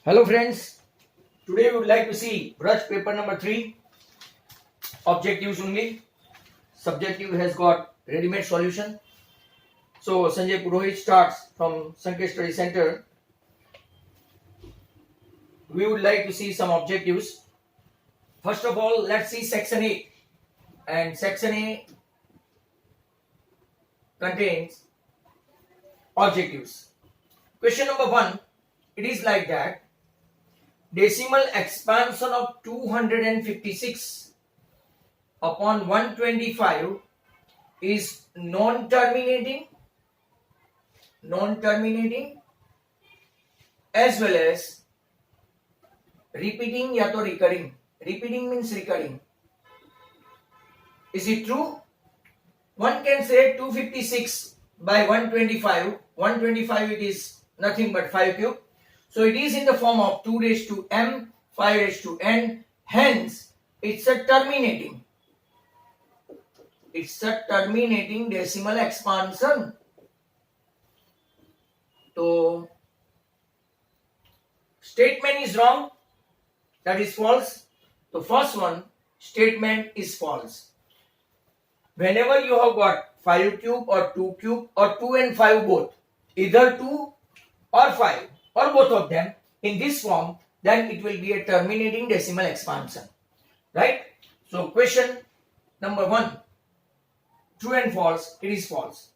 Hello friends, today we would like to see brush paper number 3, objectives only. Subjective has got ready-made solution. So Sanjay Purohit starts from Sanket Study Center. We would like to see some objectives. First of all, let's see section A. And section A contains objectives. Question number 1, it is like that. Decimal expansion of 256 upon 125 is non-terminating as well as repeating या तो recurring. Repeating means recurring. Is it true? One can say 256 by 125. 125 it is nothing but 5 cube. So it is in the form of 2 raised to m, 5 raised to n. Hence, it's a terminating decimal expansion. So, statement is wrong. That is false. The first one, statement is false. Whenever you have got 5 cube or 2 cube or 2 and 5 both, either 2 or 5 or both of them in this form, then it will be a terminating decimal expansion. Right? So question number 1, true and false, it is false.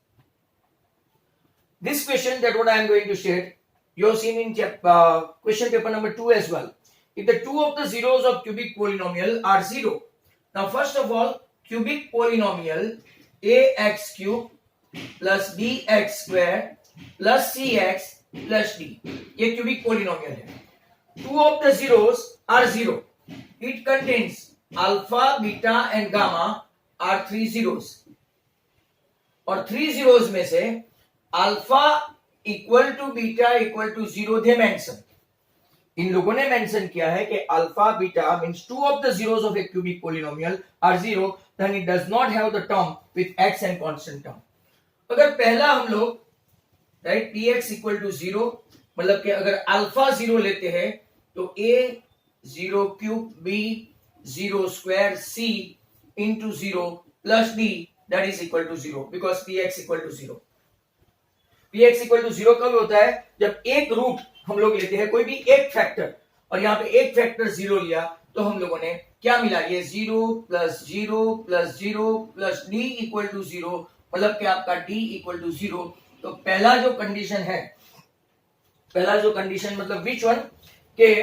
This question that what I am going to state, you have seen in question paper number 2 as well. If the two of the zeros of cubic polynomial are 0. Now first of all, cubic polynomial ax cube plus bx square plus cx plus d, ये cubic polynomial है. Two of the zeros are 0. It contains alpha, beta and gamma are 3 zeros. और 3 zeros में से alpha equal to beta equal to 0 they mention. इन लोगों ने mention किया है कि alpha beta means two of the zeros of a cubic polynomial are 0, then it does not have the term with x and constant term. अगर पहला हम लोग right px equal to 0, मतलब कि अगर अल्फा 0 लेते हैं तो a 0 cube b 0 square c into 0 plus d that is equal to 0 because px equal to 0. px equal to 0 कब होता है? जब एक रूट हम लोग लेते हैं कोई भी एक फैक्टर और यहाँ पे एक फैक्टर 0 लिया तो हम लोगों ने क्या मिला, ये 0 plus 0 plus 0 plus d equal to 0, मतलब कि आपका d इक्वल टू 0. तो पहला जो कंडीशन मतलब विच वन के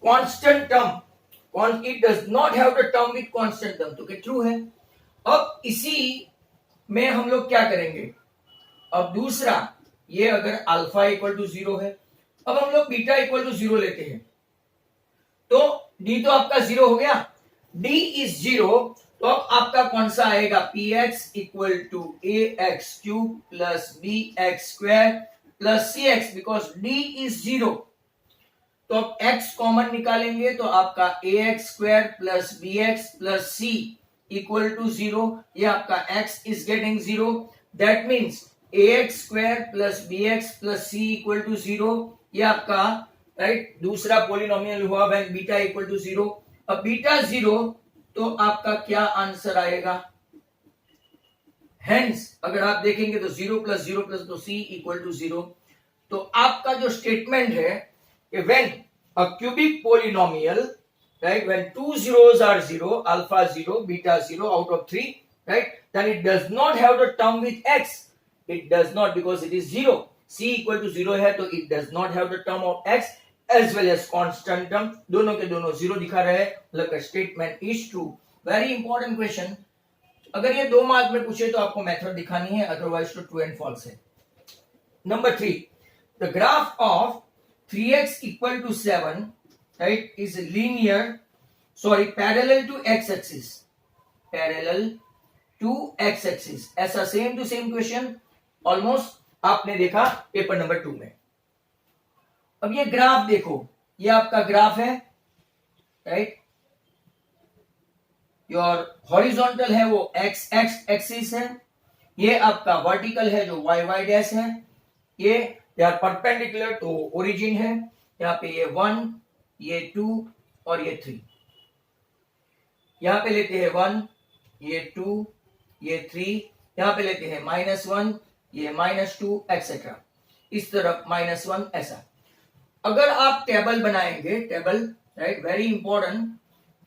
constant term, it does not have the term with constant term, तो क्या ट्रू है. अब इसी में हम लोग क्या करेंगे, अब दूसरा ये अगर अल्फा इक्वल टू 0 है, अब हम लोग बीटा इक्वल टू 0 लेते हैं तो d तो आपका 0 हो गया, d इज 0, तो अब आपका कौन सा आएगा, px equal to ax cube plus bx square plus cx because d is 0. तो अब x कॉमन निकालेंगे तो आपका ax square plus bx plus c equal to 0, ये आपका x is getting 0. That means ax square plus bx plus c equal to 0, ये आपका right दूसरा पॉलिनोमियल हुआ व्हेन बीटा इक्वल टू 0. अब बीटा 0 तो आपका क्या आंसर आएगा, हेंस अगर आप देखेंगे तो 0 प्लस 0 प्लस तो c इक्वल टू 0. तो आपका जो स्टेटमेंट है कि when a cubic polynomial right when two zeros are 0, alpha 0 beta 0 out of 3 right, then it does not have the term with x. It does not because it is 0. c equal to 0 है तो it does not have the term of x as well as constant term, दोनों के दोनों 0 दिखा रहे हैं, मतलब statement is true. Very important question. अगर ये 2 मार्क में पूछे तो आपको मेथड दिखानी है, अदरवाइज तो ट्रू एंड फॉल्स है. Number 3, the graph of 3x equal to 7 right is linear parallel to x axis. ऐसा same to same question almost आपने देखा पेपर नंबर 2 में. अब ये ग्राफ देखो, ये आपका ग्राफ है राइट, योर हॉरिजॉन्टल है वो x एक्सिस है, ये आपका वर्टिकल है जो y डैश है, ये दे आर परपेंडिकुलर तो ओरिजिन है, यहाँ पे ये 1, ये 2 और ये 3। यहाँ पे लेते हैं 1, ये 2, ये 3, यहाँ पे लेते हैं -1, ये -2 एक्सेट्रा, इस तरफ -1 ऐसा। अगर आप टेबल बनाएंगे, टेबल राइट, वेरी इंपॉर्टेंट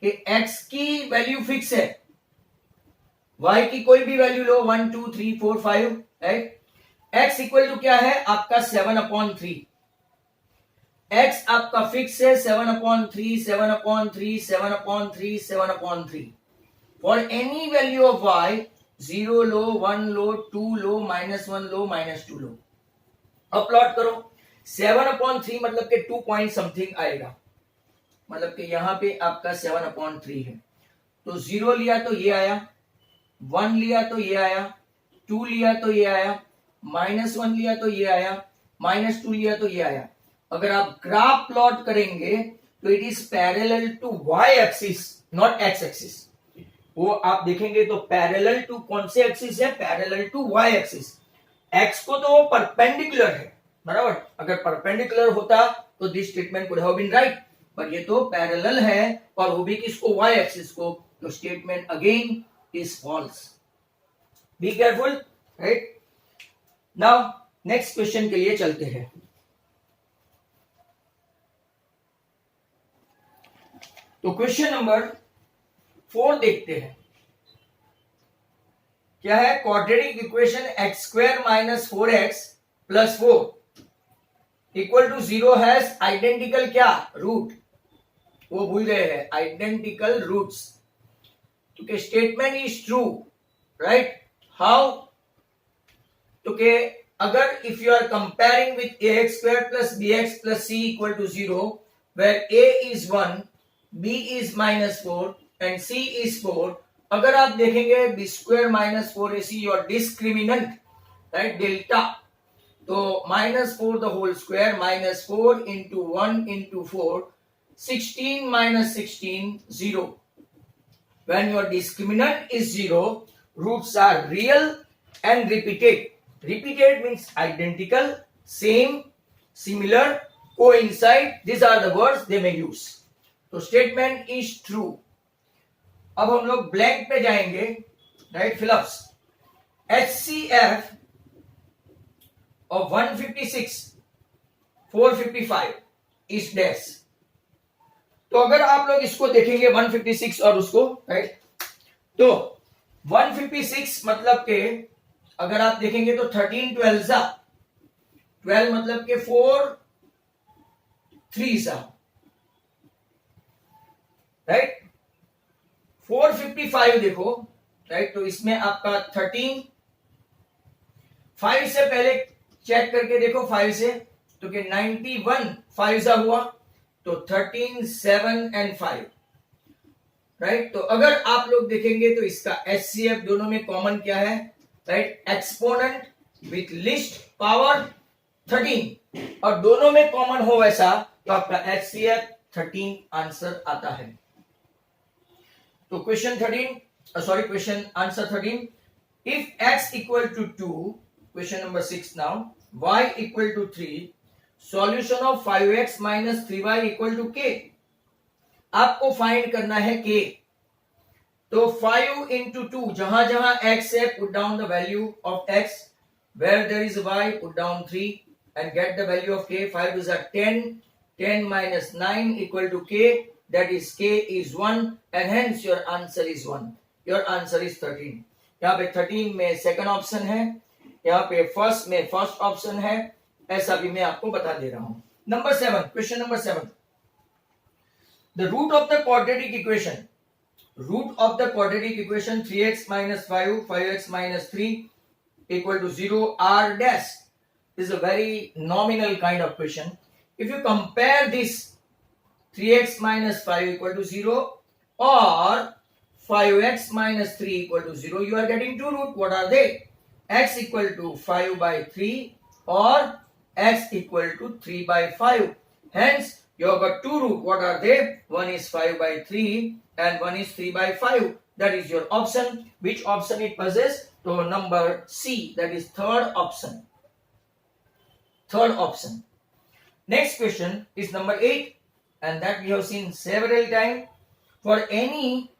कि x की वैल्यू फिक्स है, y की कोई भी वैल्यू लो 1 2 3 4 5 राइट। x इक्वल टू क्या है आपका 7/3, x आपका फिक्स है 7/3 7/3 7/3 7/3। For any value of y 0 लो 1 लो 2 लो -1 लो -2 लो। अब प्लॉट करो 7/3 मतलब के 2 पॉइंट समथिंग आएगा, मतलब कि यहां पे आपका 7/3 है। तो 0 लिया तो ये आया, 1 लिया तो ये आया, 2 लिया तो ये आया, -1 लिया तो ये आया, -2 लिया तो ये आया। अगर आप ग्राफ प्लॉट करेंगे तो it is parallel to y axis not x axis. वो आप देखेंगे तो पैरेलल टू कौन से एक्सिस है, parallel to y axis. x को तो वो परपेंडिकुलर है बराबर, अगर परपेंडिकुलर होता तो this statement could have been right, पर ये तो पैरेलल है और वो भी किसको, y एक्सिस को, तो statement again is false. Be careful right. Now next question के लिए चलते हैं। तो क्वेश्चन नंबर 4 देखते हैं, क्या है, quadratic equation x² - 4x + 4 = 0 has identical क्या रूट, वो भूल गए हैं, आइडेंटिकल रूट्स। तो statement is true right. How, तो के अगर if you are comparing with ax² + bx + c = 0 where a is 1 b is -4 and c is 4, अगर आप देखेंगे b² - 4ac और डिस्क्रिमिनेंट राइट डेल्टा, तो -4 the whole square -4 into 1 into 4 16 - 16 0. When your discriminant is 0, roots are real and repeated. Repeated means identical, same, similar, coincide. These are the words they may use. तो statement is true. अब हम लोग blank पे जाएंगे right, fill-ups. HCF of 156 455 is dash. तो अगर आप लोग इसको देखेंगे 156 और उसको राइट, तो 156 मतलब के अगर आप देखेंगे तो 13 12 12 मतलब के 4 3 राइट। 455 देखो राइट, तो इसमें आपका 13 5 से पहले चेक करके देखो 5 से, तो कि 91 5 हुआ, तो 13 7 and 5 राइट। तो अगर आप लोग देखेंगे तो इसका HCF दोनों में कॉमन क्या है right, exponent with list power 13, और दोनों में कॉमन हो वैसा तो आपका HCF 13 आंसर आता है। तो question 13 sorry question answer 13, if x = 2, question number 6 now, y = 3, solution of 5x - 3y = k। आपको फाइंड करना है k। तो 5 into 2, जहां जहां x है put down the value of x, where there is y put down 3 and get the value of k। 5 is 10, 10 - 9 = k, that is k is 1 and hence your answer is 1, your answer is 13। यहाँ पे 13 में second option है, यहाँ पे first में first option है, ऐसा भी मैं आपको बता दे रहा हूं। Number 7, question number 7, the root of the quadratic equation, root of the quadratic equation 3x - 5 5x - 3 = 0 r dash is a very nominal kind of question. If you compare this 3x - 5 = 0 or 5x - 3 = 0, you are getting two root. What are they? X = 5/3 or x = 3/5. Hence you have got two root. What are they? One is 5/3 and one is 3/5. That is your option. Which option it possesses? So number C, that is third option. Third option. Next question is number 8, and that we have seen several times. For any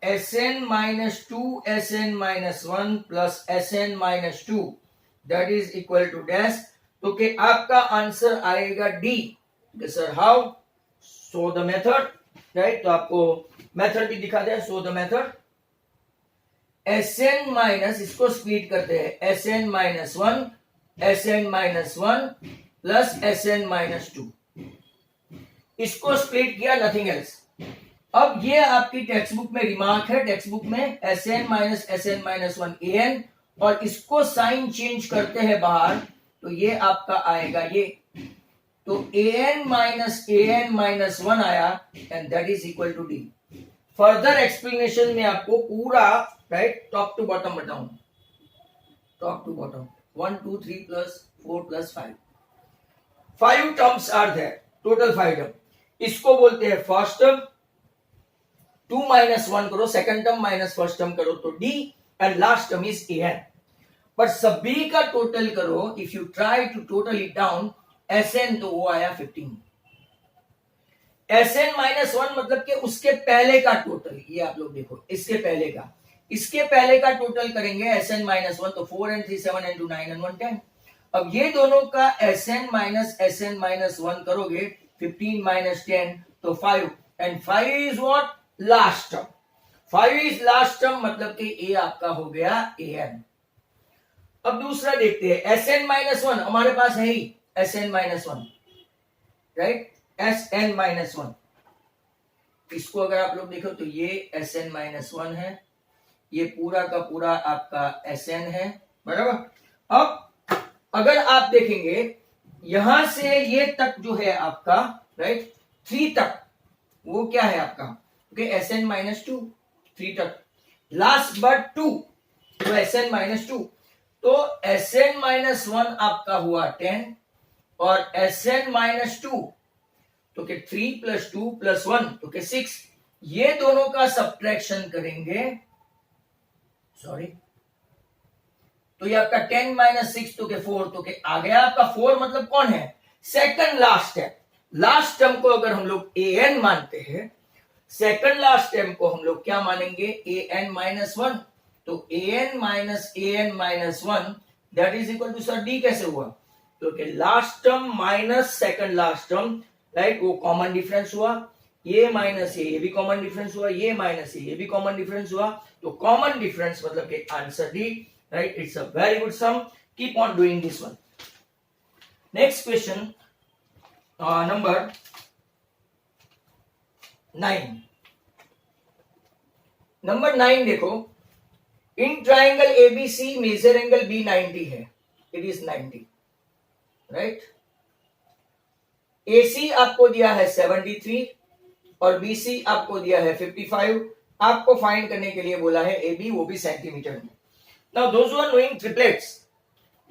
Sn minus 2 Sn minus 1 plus Sn minus 2 that is equal to dash, तो कि आपका answer आएगा D. Sir how? So the method, right? तो आपको method भी दिखा दिया. So the method, Sn minus, इसको स्प्लिट करते हैं, Sn minus 1 Sn minus 1 plus Sn minus 2, इसको स्प्लिट किया, नथिंग एल्स. अब ये आपकी टेक्स्ट बुक में रिमार्क है, टेक्स्ट बुक में Sn minus Sn minus 1 An, और इसको साइन चेंज करते हैं बाहर, तो ये आपका आएगा ये. तो An माइनस 1 आया, and that is equal to d. Further explanation में आपको पूरा, राइट, टॉप टू बॉटम बताऊं. Top to bottom 1 2 3 plus 4 plus 5 terms are there, total 5 term. इसको बोलते हैं फर्स्ट टर्म. 2 माइनस 1 करो, second term minus first term करो तो d, and last term is An. पर सभी का टोटल करो, if you try to total it down, Sn तो वो आया 15. Sn माइनस 1 मतलब कि उसके पहले का टोटल, ये आप लोग देखो, इसके पहले का, इसके पहले का टोटल करेंगे Sn माइनस 1, तो 4 and 3 7 and 2 9 and 1 10. अब ये दोनों का Sn माइनस 1 करोगे, 15 माइनस 10 तो 5, and 5 is what? Last term. 5 is last term, मतलब कि ए आपका हो गया An. अब दूसरा देखते हैं, Sn माइनस 1 हमारे पास है ही, Sn minus 1, right? Sn minus 1, इसको अगर आप लोग देखो तो ये Sn माइनस 1 है, ये पूरा का पूरा आपका Sn है, बराबर. अब अगर आप देखेंगे यहां से ये तक जो है आपका, राइट, 3 तक, वो क्या है आपका? ओके, Sn माइनस 2, 3 तक, लास्ट बट 2, तो Sn माइनस 2, तो Sn माइनस 1 आपका हुआ 10, और Sn माइनस 2 तो के 3 प्लस 2 प्लस 1 तो के 6. ये दोनों का सब्ट्रैक्शन करेंगे, सॉरी, तो ये आपका 10 माइनस 6 तो के 4, तो के आ गया आपका 4. मतलब कौन है? सेकंड लास्ट है. लास्ट टर्म को अगर हम लोग An मानते हैं, सेकंड लास्ट टर्म को हम लोग क्या मानेंगे? An minus 1. तो An minus 1 that is equal to, sir d कैसे हुआ? तो के last term minus second last term, right, वो कॉमन डिफरेंस हुआ. ये माइनस ये भी कॉमन डिफरेंस हुआ, ये माइनस ये भी कॉमन डिफरेंस हुआ, तो कॉमन डिफरेंस मतलब के answer d, right. It's a very good sum. Keep on doing this one. Next question number 9. Number 9 देखो, in triangle ABC measure angle B 90 है, इट इज 90, राइट. AC आपको दिया है 73 और BC आपको दिया है 55. आपको फाइंड करने के लिए बोला है AB, वो भी सेंटीमीटर में. Now those who are knowing triplets,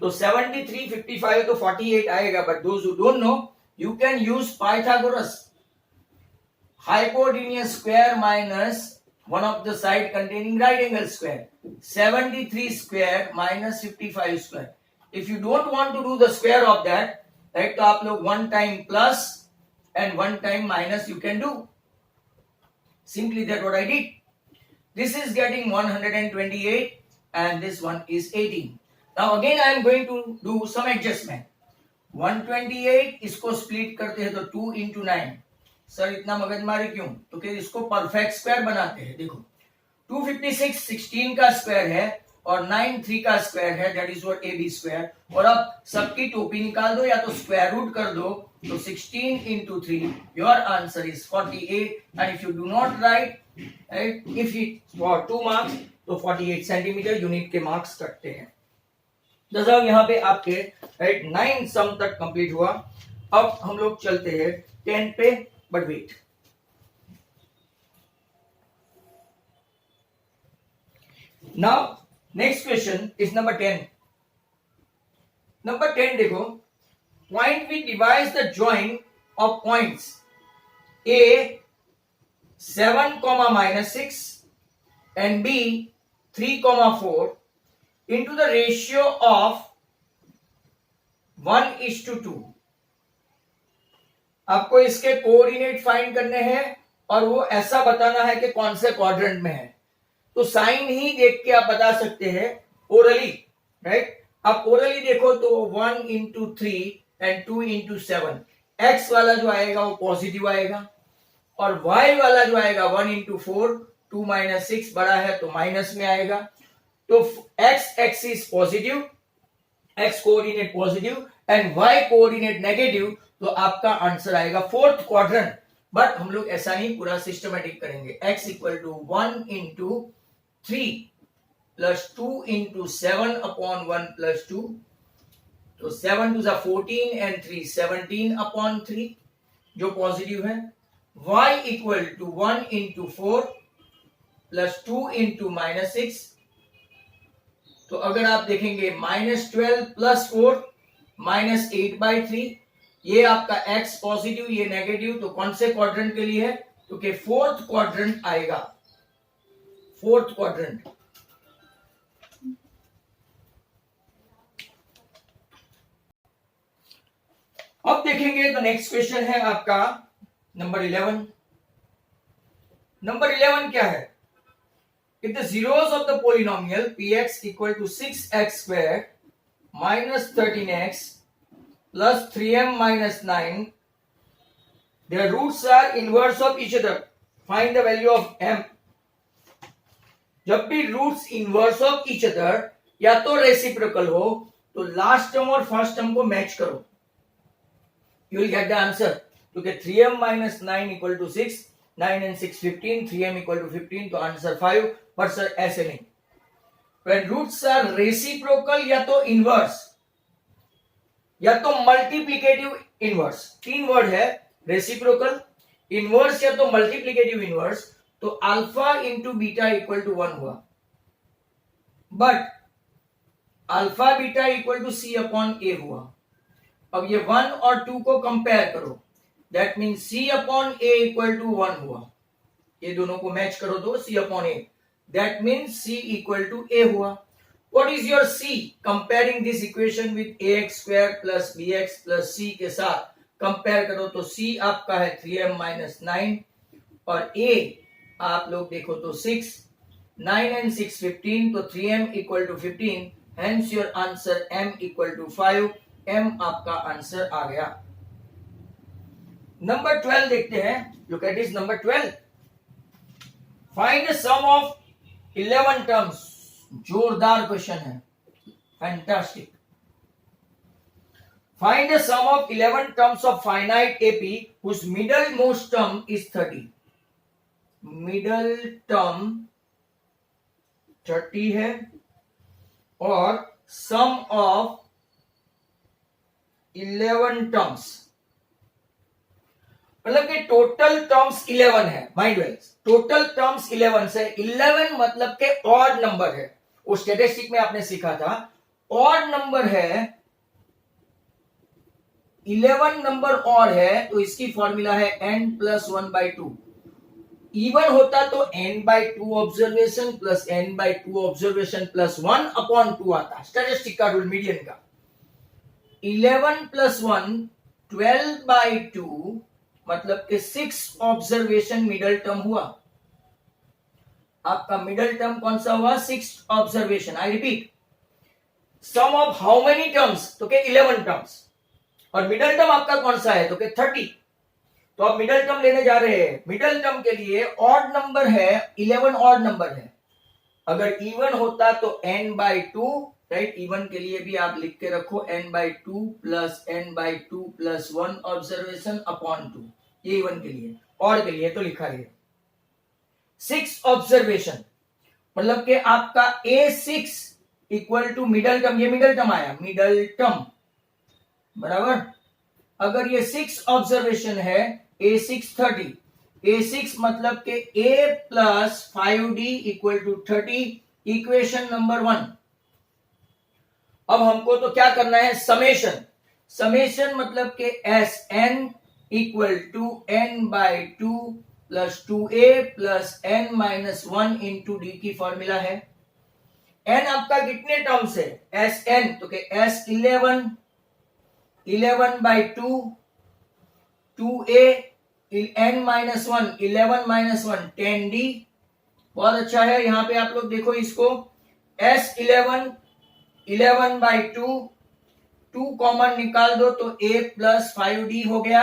तो 73 55 तो 48 आएगा, but those who don't know, you can use Pythagoras. Hypotenuse square minus one of the side containing right angle square. 73 square minus 55 square. If you don't want to do the square of that, right, तो आप लोग 1 time plus and 1 time minus you can do. Simply that what I did. This is getting 128 and this one is 18. Now again I am going to do some adjustment. 128 इसको split करते हैं तो 2 into 9. Sir इतना मगजमारी क्यों? तो क्या इसको perfect square बनाते हैं. देखो 256 16 का स्क्वायर है और 9 3 का स्क्वायर है, that is what AB square. और अब सबकी टोपी निकाल दो या तो स्क्वायर रूट कर दो, तो 16 into 3 your answer is 48. And if you do not right, if it for 2 marks तो 48 सेंटीमीटर यूनिट के मार्क्स कटते हैं. जैसा यहाँ पे आपके राइट 9 सम तक कंप्लीट हुआ. अब हम लोग चलते हैं 10 पे, but wait. Now next question is number 10. Number 10 देखो, point we divide the joint of points A 7, -6 and B 3, 4 into the ratio of 1:2. आपको इसके कोऑर्डिनेट फाइंड करने हैं और वो ऐसा बताना है कि कौन से क्वाड्रेंट में है। तो साइन ही देख के आप बता सकते हैं ओरली, राइट। आप ओरली देखो तो 1 into 3 and 2 into 7, एक्स वाला जो आएगा वो पॉजिटिव आएगा और y वाला जो आएगा 1 into 4, 2 minus 6 बड़ा है तो माइनस में आएगा। तो x axis positive, x coordinate positive and y coordinate negative, तो आपका आंसर आएगा फोर्थ क्वाड्रेंट। बट हम लोग ऐसा नहीं पूरा सिस्टमेटिक करेंगे। x equal to 1 into 3 plus 2 into 7 upon 1 plus 2, तो 7 to 14 and 3 17 upon 3 जो पॉजिटिव है। y equal to 1 into 4 plus 2 into -6, तो अगर आप देखेंगे -12 plus 4 -8/3, ये आपका x पॉजिटिव ये नेगेटिव, तो कौन से क्वाड्रेंट के लिए है? तो कि फोर्थ क्वाड्रेंट आएगा, फोर्थ क्वाड्रेंट। अब देखेंगे तो नेक्स्ट क्वेश्चन है आपका नंबर 11। नंबर 11 क्या है? If the zeros of the polynomial px equal to 6x squared minus 13x plus 3m minus 9, their roots are inverse of each other, find the value of m। जब भी roots inverse of each other या तो reciprocal हो तो last term और first term को match करो, you will get the answer। क्योंकि 3m minus 9 equal to 6, 9 and 6 15, 3m equal to 15, तो आंसर 5। पर सर ऐसे नहीं, when roots are reciprocal या तो इनवर्स या तो मल्टीप्लिकेटिव इनवर्स, तीन वर्ड है, रेसिप्रोकल, इनवर्स या तो मल्टीप्लिकेटिव इनवर्स, तो alpha into beta equal to 1 हुआ। But alpha beta equal to c upon a हुआ। अब ये 1 और 2 को कंपेयर करो, that mean c upon a equal to 1 हुआ। ये दोनों को मैच करो तो c upon a, that mean c equal to a हुआ। What is your c? Comparing this equation with ax square plus bx plus c के साथ compare करो तो c आपका है 3m minus 9 और a आप लोग देखो तो 6, 9 and 6 15, तो 3m equal to 15, hence your answer m equal to 5। m आपका आंसर आ गया। नंबर 12 देखते हैं। Look at this number 12। Find the sum of 11 terms. जोरदार क्वेश्चन है, fantastic. Find the sum of 11 terms of finite AP whose middle most term is 30। Middle term 30 है और सम of 11 terms, मतलब कि टोटल टर्म्स 11 है। Mind well, total terms 11 से 11 मतलब के ऑड नंबर है। वो स्टैटिस्टिक में आपने सीखा था, ऑड नंबर है, 11 नंबर ऑड है, तो इसकी फॉर्मूला है n + 1/2। इवन होता तो n/2 observation plus n/2 observation plus 1/2 आता, स्टैटिस्टिक का रूल, मीडियन का। 11 + 1 12/2 मतलब कि 6 ऑब्जर्वेशन मिडल टर्म हुआ। आपका मिडल टर्म कौन सा हुआ? 6 observation. I repeat, sum of how many terms? तो के 11 टर्म्स। और मिडल टर्म आपका कौन सा है? तो के 30। तो आप मिडल टर्म लेने जा रहे हैं। मिडल टर्म के लिए ऑड नंबर है, 11 ऑड नंबर है। अगर इवन होता तो n/2, राइट। इवन के लिए भी आप लिख के रखो n/2 plus n/2 plus 1 observation upon 2, ये इवन के लिए। ऑड के लिए तो लिखा है 6 ऑब्जर्वेशन, मतलब कि आपका A6 equal to middle term, ये मिडल टर्म आया, मिडल टर्म बराबर। अगर ये 6 ऑब्जर्वेशन है, A6 30, A6 मतलब के A plus 5D equal to 30, equation number 1। अब हमको तो क्या करना है? समेशन। समेशन मतलब के Sn equal to n/2 plus 2a plus n - 1 into d की फॉर्मूला है। n आपका कितने टर्म्स है? Sn, तो के S 11/2 2a n minus 1 11 minus 1 10d। बहुत अच्छा है। यहां पे आप लोग देखो इसको s11 11 बाई 2 कॉमन निकाल दो तो a प्लस 5d हो गया।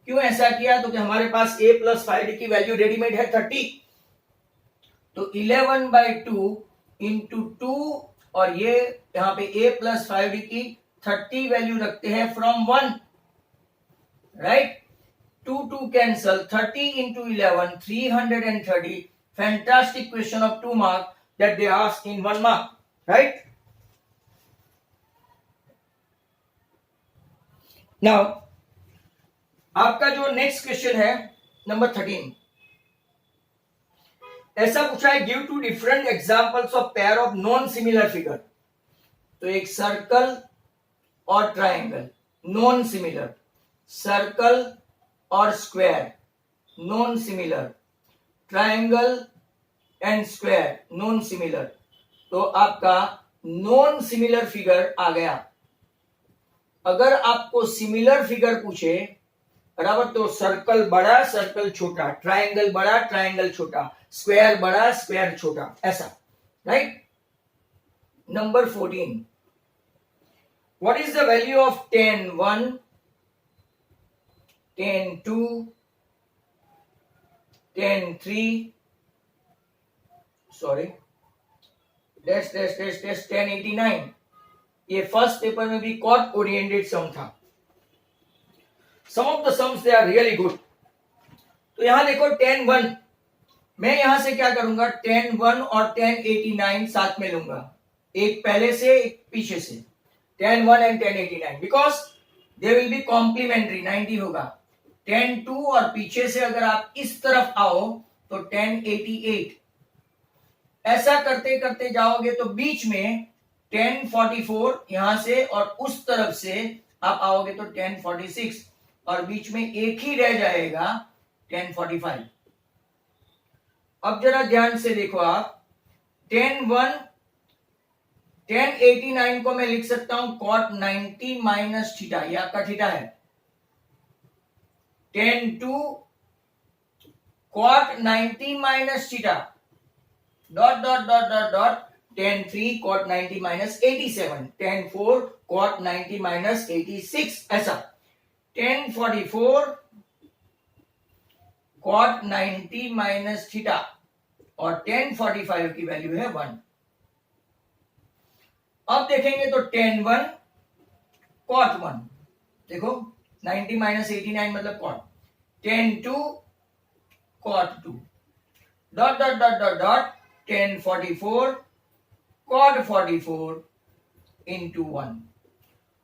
क्यों ऐसा किया? तो कि हमारे पास a प्लस 5d की वैल्यू रेडीमेड है 30, तो 11 बाई 2 इंटू 2 और ये यहां पे a प्लस 5d की 30 वैल्यू रखते हैं from 1, right. 2 cancel, 30 into 11 330। Fantastic question of 2 mark that they ask in 1 mark, right? Now आपका जो नेक्स्ट क्वेश्चन है नंबर 13, ऐसा पूछा है give two different examples of pair of non similar figure. तो एक सर्कल और ट्रायंगल नॉन सिमिलर, सर्कल और square non similar, triangle and square non similar. तो आपका नॉन सिमिलर फिगर आ गया। अगर आपको सिमिलर फिगर पूछे बराबर, तो सर्कल बड़ा सर्कल छोटा, ट्रायंगल बड़ा ट्रायंगल छोटा, स्क्वायर बड़ा स्क्वायर छोटा, ऐसा, right. Number 14, what is the value of tan 1, tan 2, tan 3, sorry dash dash dash dash tan 89। ये फर्स्ट पेपर में भी कॉट ओरिएंटेड सम था। Some of the sums they are really good. तो यहां देखो tan 1, मैं यहां से क्या करूंगा, tan 1 और tan 89 साथ में लूंगा, एक पहले से एक पीछे से, tan 1 and tan 89, because they will be complementary, 90 होगा। tan 2 और पीछे से अगर आप इस तरफ आओ तो tan 88। ऐसा करते करते जाओगे तो बीच में tan 44 यहां से और उस तरफ से आप आओगे तो tan 46 और बीच में एक ही रह जाएगा tan 45। अब जरा ध्यान से देखो आप, tan 1 tan 89 को मैं लिख सकता हूं cot 90 माइनस थीटा, ये आपका थीटा है। tan 2 cot 90 minus theta, dot dot dot dot dot, tan 3 cot 90 minus 87, tan 4 cot 90 minus 86, ऐसा। tan 44 cot 90 माइनस थीटा और tan 45 की वैल्यू है 1। अब देखेंगे तो tan 1 cot 1, देखो 90 माइनस 89 मतलब cot, tan 2 cot 2, dot dot dot dot dot, tan 44 cot 44 into 1।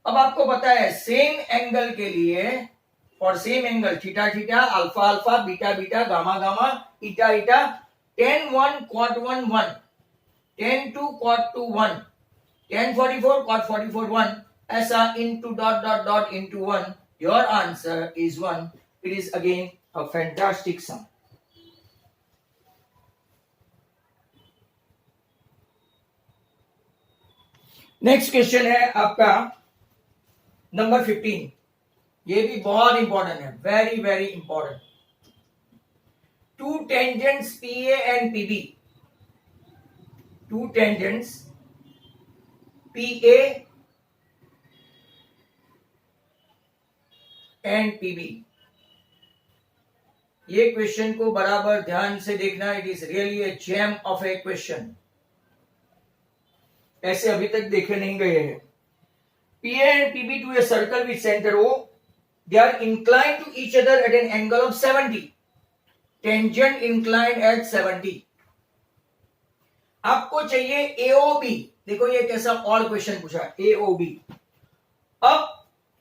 अब आपको पता है सेम एंगल के लिए, for same angle theta theta, alpha alpha, beta beta, gamma gamma, eta eta, tan 1 cot 1 1, tan 2 cot 2 1, tan 44 cot 44 1, ऐसा into dot dot dot into 1. Your answer is 1. It is again a fantastic sum. Next question है आपका number 15। ये भी बहुत important है, very very important. Two tangents PA and PB, two tangents PA and PB। ये question को बराबर ध्यान से देखना, it is really a gem of a question, ऐसे अभी तक देखे नहीं गए हैं। PA and PB to a circle with center O, they are inclined to each other at an angle of 70, tangent inclined at 70। आपको चाहिए AOB। देखो ये कैसा और क्वेश्चन पूछा है, AOB। अब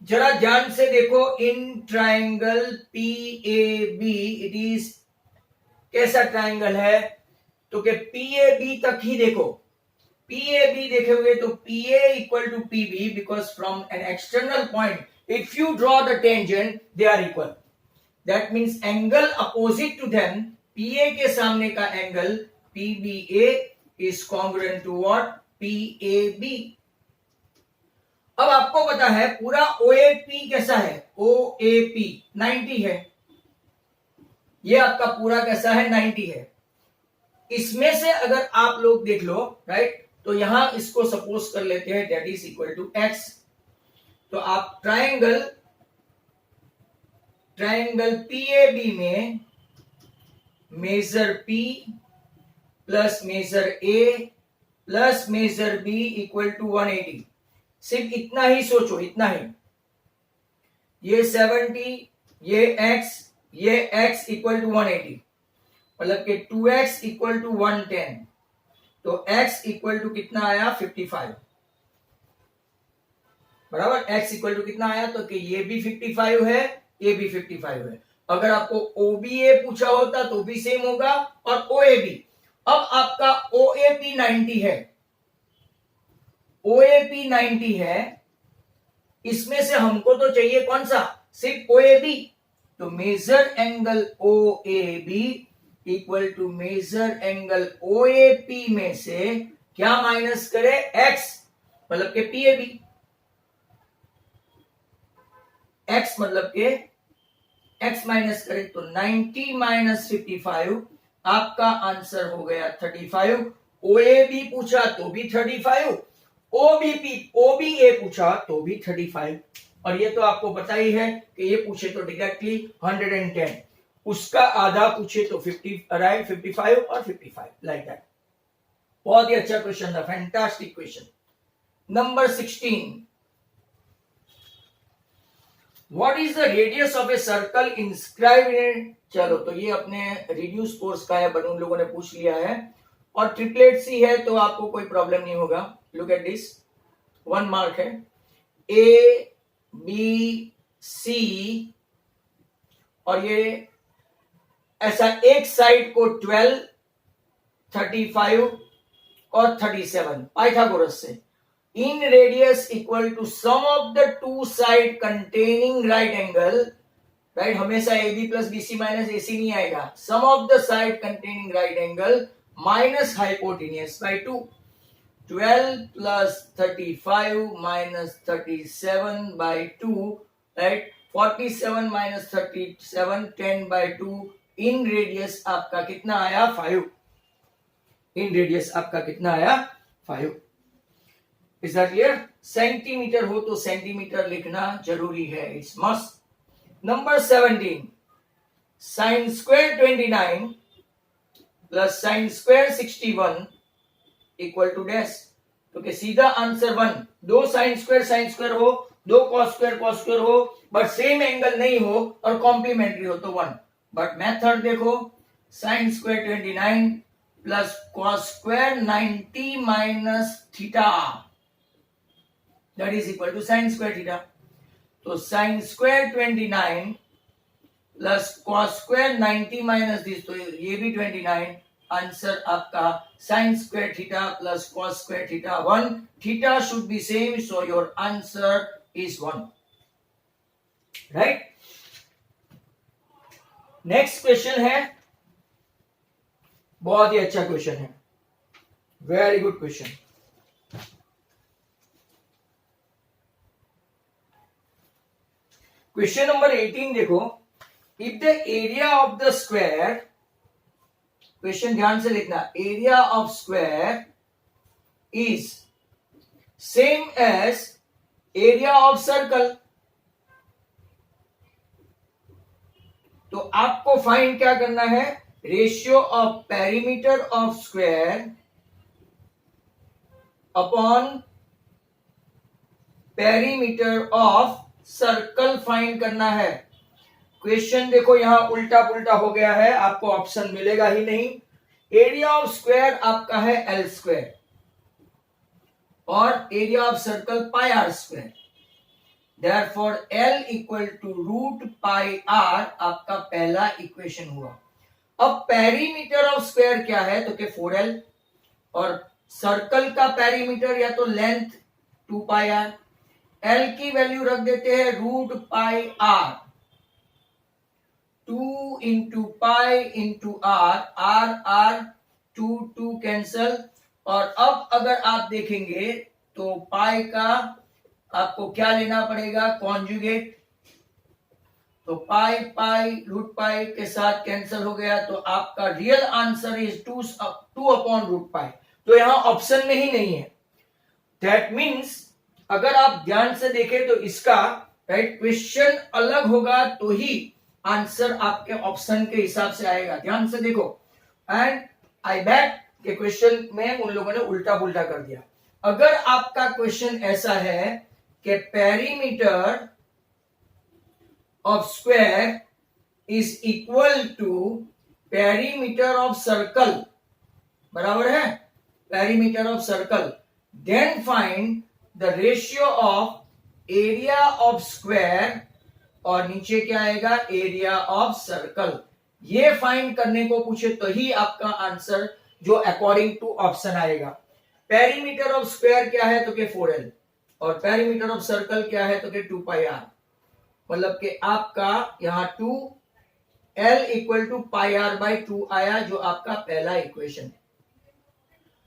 जरा ध्यान से देखो, in triangle PAB it is कैसा ट्राइंगल है, तो कि PAB तक ही देखो, PAB देखेंगे तो PA equal to PB because from an external point if you draw the tangent they are equal, that means angle opposite to them, PA के सामने का angle PBA is congruent to what, PAB। अब आपको पता है पूरा OAP कैसा है, OAP 90 है, ये आपका पूरा कैसा है 90 है। इसमें से अगर आप लोग देख लो राइट, तो यहां इसको सपोज कर लेते हैं that is equal to x। तो आप ट्रायंगल PAB में measure P plus measure A plus measure B equal to 180, सिर्फ इतना ही सोचो, इतना ही। ये 70, ये x इक्वल टू 180, मतलब कि 2x इक्वल टू 110, तो x इक्वल टू कितना आया 55, बराबर। x इक्वल टू कितना आया, तो कि ये भी 55 है, ये भी 55 है। अगर आपको OBA पूछा होता तो भी सेम होगा, और OAB। अब आपका OAP 90 है, OAP 90 है, इसमें से हमको तो चाहिए कौन सा, सिर्फ OAB। तो measure angle OAB equal to measure angle OAP में से क्या माइनस करे, x, मतलब के PAB, x मतलब के x माइनस करें तो 90 माइनस 55, आपका आंसर हो गया 35। OAB पूछा तो भी 35, OBA पूछा तो भी 35, और ये तो आपको पता ही है कि ये पूछे तो डायरेक्टली 110, उसका आधा पूछे तो 55 और 55, लाइक दैट। बहुत ही अच्छा क्वेश्चन था, fantastic question. Number 16, What is the radius of a circle inscribed in? चलो, तो ये अपने रिड्यूस कोर्स का है, बलून लोगों ने पूछ लिया है, और ट्रिपलेट सी है तो आपको कोई प्रॉब्लम नहीं होगा। लुक एट दिस, 1 मार्क है। ABC, और ये ऐसा एक साइड को 12, 35 और 37 पाइथागोरस से, in radius equal to sum of the two side containing right angle, right, हमेशा AB plus BC minus AC नहीं आएगा, sum of the side containing right angle minus hypotenuse by 2, 12 plus 35 minus 37 by 2, right, 47 minus 37, 10 by 2, in radius आपका कितना आया 5, in radius आपका कितना आया 5। Is that clear? Centimetre हो तो सेंटीमीटर लिखना जरूरी है, it's must. Number 17, sine square 29 plus sine square 61 equal to dash, तो कि सीधा आंसर 1। दो साइन स्क्वायर हो, दो कॉस स्क्वायर हो, बट सेम एंगल नहीं हो और कॉम्प्लीमेंट्री हो तो 1। बट मेथड देखो, sign square 29 plus cos square 90 minus theta, that is equal to sin square theta। तो sin square 29 plus cos square 90 minus this, तो ये भी 29, आंसर आपका sin square theta plus cos square theta 1, theta should be same, so your answer is 1, right। Next question है, बहुत ही अच्छा question है, very good question. Question number 18 देखो, if the area of the square, question ध्यान से लिखना, area of square is same as area of circle, तो आपको फाइंड क्या करना है, ratio of perimeter of square upon perimeter of circle find करना है। क्वेश्चन देखो यहां उल्टा पुल्टा हो गया है, आपको ऑप्शन मिलेगा ही नहीं। एरिया ऑफ स्क्वायर आपका है एल स्क्वायर और area of circle pi r square, therefore L equal to root pi r आपका पहला इक्वेशन हुआ। अब पेरीमीटर ऑफ स्क्वायर क्या है, तो के 4l, और सर्कल का पेरीमीटर या तो लेंथ 2 पाई आर, एल की वैल्यू रख देते हैं root pi r, 2 into pi into r, r 2 cancel, और अब अगर आप देखेंगे तो पाई का आपको क्या लेना पड़ेगा, कॉन्जुगेट। तो पाई पाई रूट पाई के साथ कैंसिल हो गया, तो आपका रियल आंसर इज 2/√पाई। तो यहां ऑप्शन में ही नहीं है। दैट मीन्स अगर आप ध्यान से देखें तो इसका राइट क्वेश्चन अलग होगा तो ही आंसर आपके ऑप्शन के हिसाब से आएगा। ध्यान से देखो, एंड आई बैट के क्वेश्चन में उन लोगों ने उल्टा पुल्टा कर दिया। अगर आपका क्वेश्चन ऐसा है कि perimeter of square is equal to perimeter of circle, बराबर है, perimeter of circle, then find the ratio of area of square, और नीचे क्या आएगा, एरिया ऑफ सर्कल। ये फाइंड करने को पूछे तो ही आपका आंसर जो अकॉर्डिंग टू ऑप्शन आएगा। पेरीमीटर ऑफ स्क्वायर क्या है तो के 4l, और पेरीमीटर ऑफ सर्कल क्या है तो के 2πr, मतलब कि आपका यहां 2l इक्वल टू πr/2 आया, जो आपका पहला इक्वेशन है।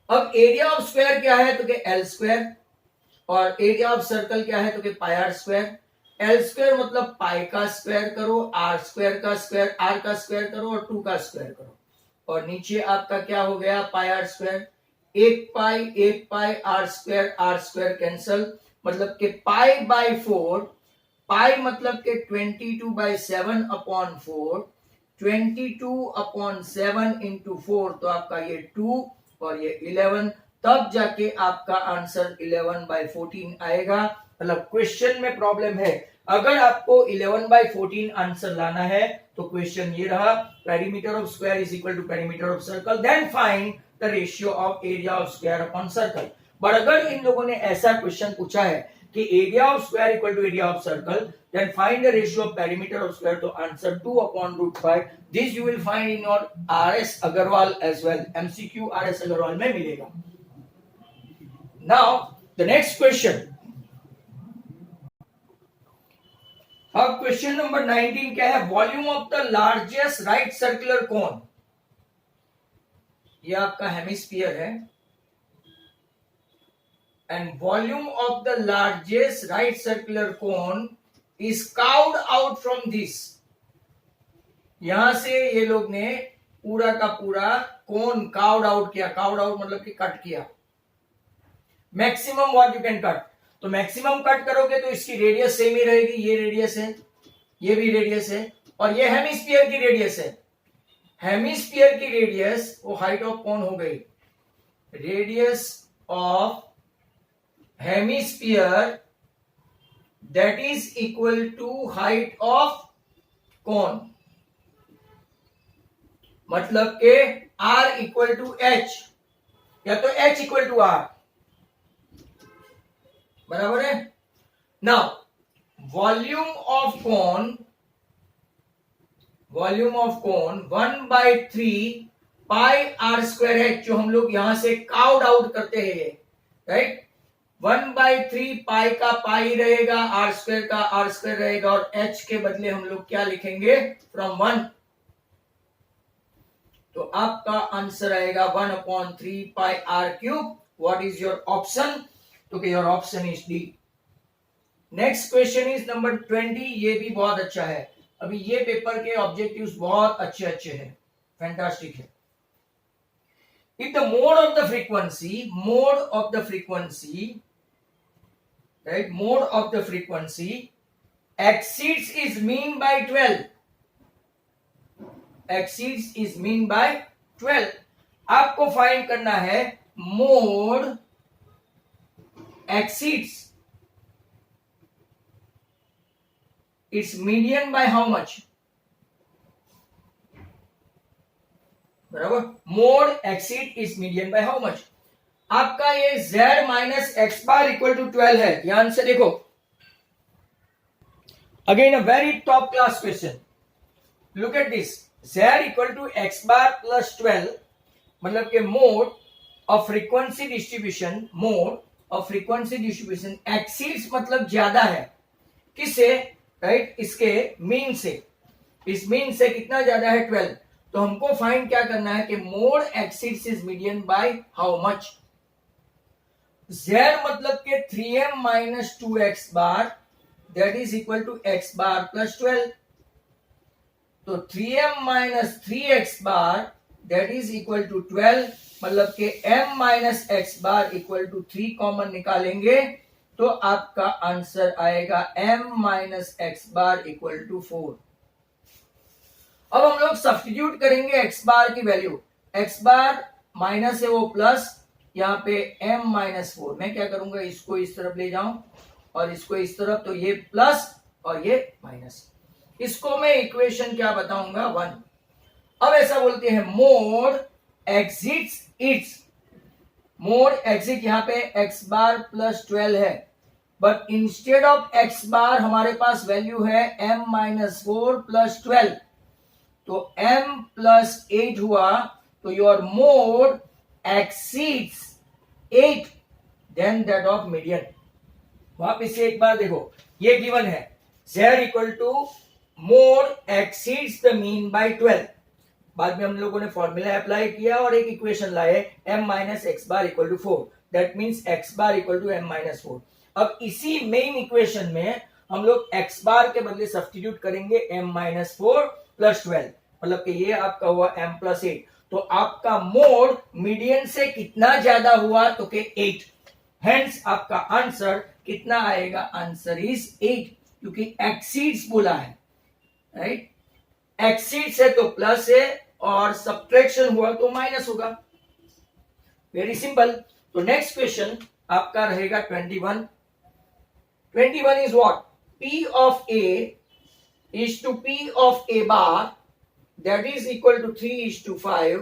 अब एरिया ऑफ स्क्वायर क्या है तो के l स्क्वायर, और एरिया ऑफ सर्कल क्या है तो के πr स्क्वायर। एल स्क्वायर मतलब पाई का स्क्वायर करो, आर स्क्वायर का स्क्वायर, आर का स्क्वायर करो और 2 का स्क्वायर करो, और नीचे आपका क्या हो गया, pi r square. 1 pi r square cancel, मतलब कि π/4, पाई मतलब के 22/7/4, 22/7 इंटू 4, तो आपका ये 2 और ये 11, तब जाके आपका आंसर 11/14 आएगा। मतलब क्वेश्चन में प्रॉब्लम है। अगर आपको 11/14 आंसर लाना है तो क्वेश्चन ये रहा, perimeter of square is equal to perimeter of circle, then find the ratio of area of square upon circle. But अगर इन लोगों ने ऐसा क्वेश्चन पूछा है कि area of square equal to area of circle, then find the ratio of perimeter of square, तो answer 2/√5। This you will find in your RS Agarwal as well, MCQ RS Agarwal में मिलेगा। नाउ द नेक्स्ट क्वेश्चन, अब question number 19 क्या है, volume of the largest right circular cone. यह आपका hemisphere है, and volume of the largest right circular cone is cowed out from this. यहां से ये लोग ने पूरा का पूरा कोन काउड आउट किया। काउड आउट मतलब कि कट किया। Maximum what you can cut, तो मैक्सिमम कट करोगे तो इसकी रेडियस सेम ही रहेगी। ये रेडियस है, ये भी रेडियस है, और ये हेमिस्फीयर की रेडियस है। हेमिस्फीयर की रेडियस वो हाइट ऑफ कोन हो गई। Radius of hemisphere that is equal to height of cone, मतलब के r इक्वल टू h या तो h इक्वल टू r, बराबर है। Now volume of cone 1/3 pi r square है, जो हम लोग यहां से काउड आउट करते हैं, राइट। 1/3 पाई का पाई रहेगा, आर स्क्वायर का आर स्क्वायर रहेगा, और h के बदले हम लोग क्या लिखेंगे, फ्रॉम 1। तो आपका आंसर आएगा 1/3 pi r cube. What is your option, तो your option is D. Next question is number 20। ये भी बहुत अच्छा है। अभी ये पेपर के ऑब्जेक्टिव्स बहुत अच्छे अच्छे हैं, फैंटास्टिक है। If the mode of the frequency right, mode of the frequency exceeds is mean by 12, exceeds is mean by 12, आपको फाइंड करना है mode exceeds its median by how much, बराबर। Mode exceed its median by how much। आपका ये z minus x bar equal to 12 है। ध्यान से देखो, again a very top class question. Look at this, z equal to x bar plus 12, मतलब के mode of frequency distribution, mode of frequency distribution exceeds मतलब ज्यादा है, किससे, राइट, इसके मीन से। इस मीन से कितना ज्यादा है, 12। तो हमको फाइंड क्या करना है कि mode exceeds is median by how much. z मतलब के 3m minus 2x bar that is equal to x bar plus 12। तो 3m minus 3x bar that is equal to 12, मतलब के m minus x bar equal to 3 common निकालेंगे तो आपका answer आएगा m minus x bar equal to 4। अब हम लोग सब्स्टिट्यूट करेंगे x बार की वैल्यू। x बार माइनस है वो प्लस, यहाँ पे m माइनस 4। मैं क्या करूंगा, इसको इस तरफ ले जाऊं और इसको इस तरफ, तो ये प्लस और ये माइनस। इसको मैं इक्वेशन क्या बताऊंगा, 1। अब ऐसा बोलते हैं mode exits its, mode exit यहाँ पे x बार प्लस 12 है, but instead of x bar हमारे पास वैल्यू है m माइनस 4 प्लस 12, तो m प्लस 8 हुआ, तो your mode exceeds 8 then that of median. वापिस से एक बार देखो, ये गिवन है z equal to mode exceeds the mean by 12। बाद में हम लोगों ने फॉर्मूला अप्लाई किया और एक इक्वेशन लाए m minus x bar equal to 4, that means x bar equal to m minus 4। अब इसी मेन इक्वेशन में हम लोग x बार के बदले सब्स्टिट्यूट करेंगे m माइनस 4 प्लस 12, मतलब कि ये आपका हुआ m प्लस 8। तो आपका मोड मीडियन से कितना ज्यादा हुआ, तो के 8, हेंस आपका आंसर कितना आएगा, आंसर इज 8, क्योंकि एक्सीड्स बोला है, राइट। एक्सीड्स है तो प्लस है और सब्ट्रैक्शन हुआ तो माइनस होगा, वेरी सिंपल। तो नेक्स्ट क्वेश्चन आपका रहेगा 21। 21 is what, p of a is to p of a bar that is equal to 3:5।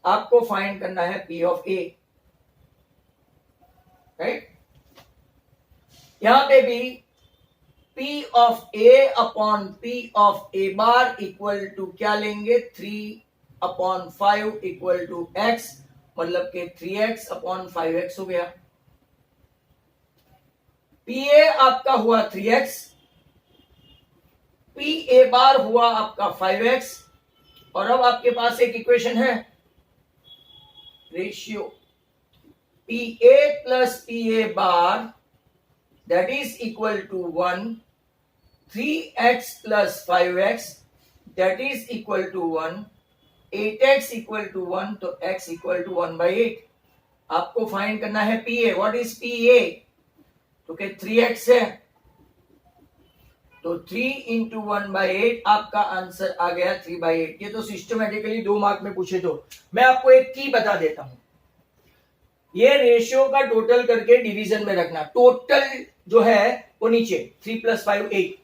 आपको फाइंड करना है p ऑफ a, राइट। यहां पे भी p of a upon p of a bar equal to क्या लेंगे, 3/5 इक्वल टू x, मतलब के 3x अपॉन 5x हो गया। pa आपका हुआ 3x, pa बार हुआ आपका 5x, और अब आपके पास एक इक्वेशन है, ratio pa plus pa bar that is equal to 1, 3x plus 5x that is equal to 1, 8x equal to 1, तो x इक्वल टू 1/8। आपको फाइंड करना है pa। व्हाट इज pa, तो क्या 3x है, तो 3 इंटू 1/8 आपका आंसर आ गया 3/8। ये तो सिस्टमेटिकली 2 मार्क में पूछे, तो मैं आपको एक की बता देता हूं, ये रेशियो का टोटल करके डिवीजन में रखना। टोटल जो है वो नीचे 3 + 5 8,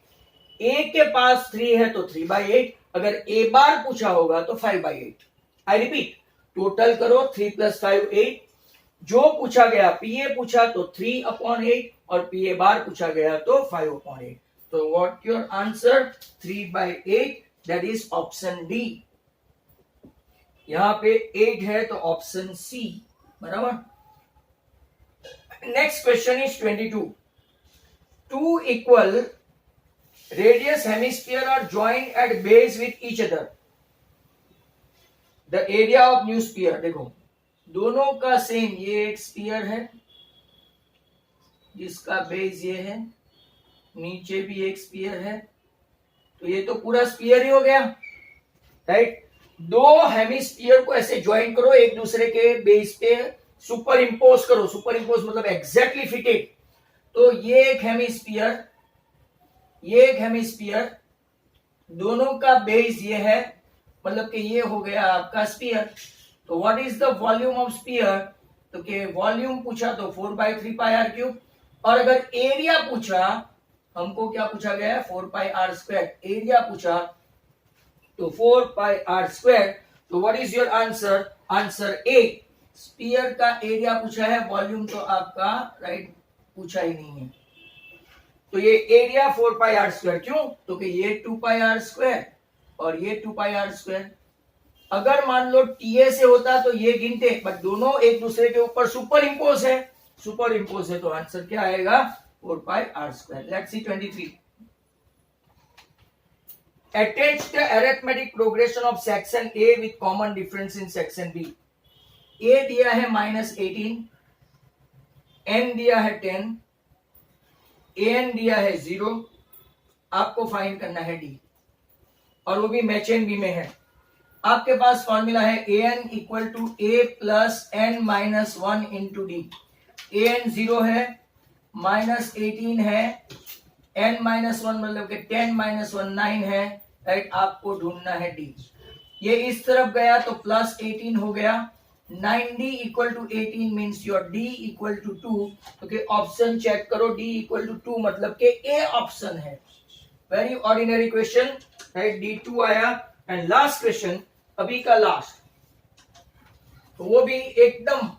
a के पास 3 है तो 3/8, अगर a बार पूछा होगा तो 5/8। आई रिपीट, टोटल करो 3 + 5 8, जो पूछा गया pa पूछा तो 3/8 और pa बार पूछा गया तो 5/8। तो what your answer, 3/8, that is option D. यहां पे 8 है तो ऑप्शन सी, बराबर। Next question is 22। Two equal radius hemisphere are joined at base with each other. The area of new sphere, देखो दोनों का सेम, ये एक स्फीयर है जिसका बेस ये है, नीचे भी एक स्फीयर है, तो ये तो पूरा स्फीयर ही हो गया, राइट। दो हेमिस्फीयर को ऐसे ज्वाइन करो, एक दूसरे के बेस पे सुपर इंपोज करो, सुपर इंपोज मतलब एग्जैक्टली फिटेड। तो ये एक हेमिस्फीयर, ये एक हेमिस्फीयर, दोनों का बेस ये है, मतलब कि ये हो गया आपका स्फीयर। तो what is the volume of sphere, तो के वॉल्यूम पूछा तो 4/3πr³, और अगर एरिया पूछा, हमको क्या पूछा गया है, 4πr², एरिया पूछा तो 4πr²। तो what is your answer, answer A. Sphere का एरिया पूछा है, वॉल्यूम तो आपका राइट पूछा ही नहीं है, तो ये एरिया 4πr², क्यों, तो कि ये 2πr² और ये 2πr²। अगर मान लो TA से होता तो ये गिनते, बट दोनों एक दूसरे के ऊपर सुपर इंपोज है, सुपर इंपोज है, तो आंसर क्या आएगा, 4πr²। Let's see 23। Attach the arithmetic progression of section A with common difference in section B. A दिया है -18, n दिया है 10, an दिया है 0, आपको फाइंड करना है d, और वो भी मैच एंड बी में है। आपके पास फॉर्मूला है an equal to a plus n minus 1 into D. an 0 है, माइनस 18 है, n माइनस 1 मतलब कि 10 माइनस 1 9 है, राइट। आपको ढूंढना है d। ये इस तरफ गया तो प्लस 18 हो गया, 9d equal to 18 means your d equal to 2। क्योंकि ऑप्शन चेक करो, d इक्वल टू 2 मतलब कि a ऑप्शन है। Very ordinary question, right. d2 आया। एंड लास्ट क्वेश्चन, अभी का लास्ट, तो वो भी एकदम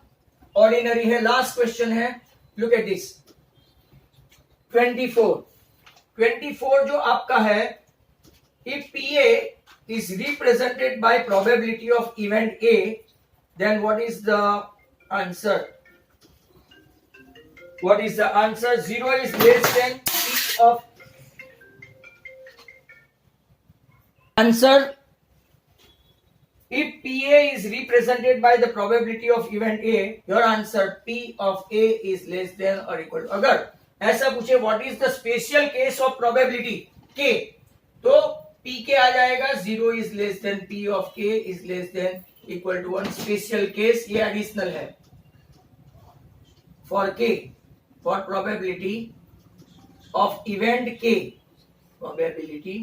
ऑर्डिनरी है। लास्ट क्वेश्चन है, लुक एट दिस 24 जो आपका है, if PA is represented by probability of event A, then what is the answer? What is the answer? 0 is less than P of answer. If PA is represented by the probability of event A, your answer P of A is less than or equal to। अगर ऐसा पूछे what is the special case of probability K, तो P के आ जाएगा 0 is less than P of K is less than equal to 1। Special case ये additional है for K, for probability of event K, probability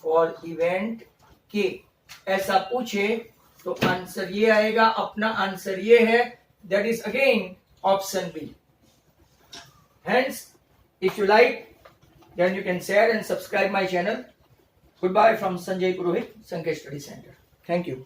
for event K ऐसा पूछे तो answer ये आएगा। अपना आंसर ये है, that is again option B. Hence, if you like, then you can share and subscribe my channel. Goodbye from Sanjay Purohit, Sankesh Study Center. Thank you.